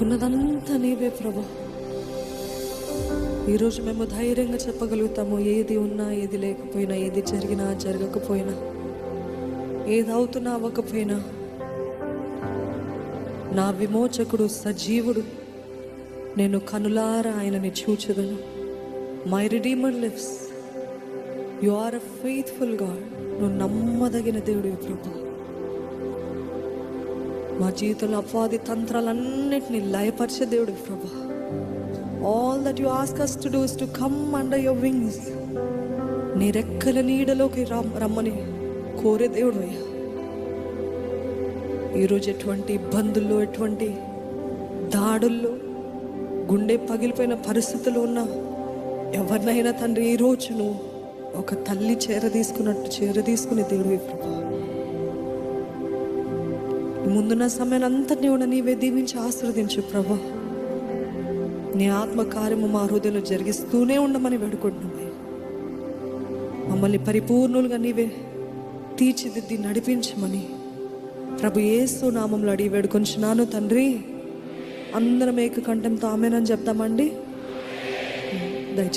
మాకున్నదంతా నీవే ప్రభా. ఈరోజు మేము ధైర్యంగా చెప్పగలుగుతాము, ఏది ఉన్నా ఏది లేకపోయినా, ఏది జరిగినా జరగకపోయినా, ఏది అవుతున్నా అవ్వకపోయినా, నా విమోచకుడు సజీవుడు, నేను కనులారా ఆయనని చూచెదను. My redeemer lives. You are a faithful God. నువ్వు నమ్మదగిన దేవుడివి ప్రభా. మా జీవితంలో అపవాది తంత్రాలన్నిటినీ లయపరిచే దేవుడివి ప్రభా. All that you ask us to do is to come under your wings. నీ రెక్కల నీడలోకి రమ్మని కోరే దేవుడు అయ్యా. ఈరోజు ఎటువంటి ఇబ్బందుల్లో, ఎటువంటి దాడుల్లో, గుండె పగిలిపోయిన పరిస్థితుల్లో ఉన్నా ఎవరినైనా తండ్రి, ఈరోజు నువ్వు ఒక తల్లి చేరదీసుకునే దేవుడివి ప్రభా. ముందున్న సమయాన్ని అంతటినీ కూడా నీవే దీవించి ఆశీర్వదించు ప్రభా. నీ ఆత్మకార్యము మా హృదయంలో జరిగిస్తూనే ఉండమని వేడుకుంటున్నాయి. మమ్మల్ని పరిపూర్ణులుగా నీవే తీర్చిదిద్ది నడిపించమని ప్రభు యేసు నామంలో అడిగి వేడుకొంచున్నాను తండ్రి. అందరం ఏక కంఠంతో ఆమేనని చెప్తామండి.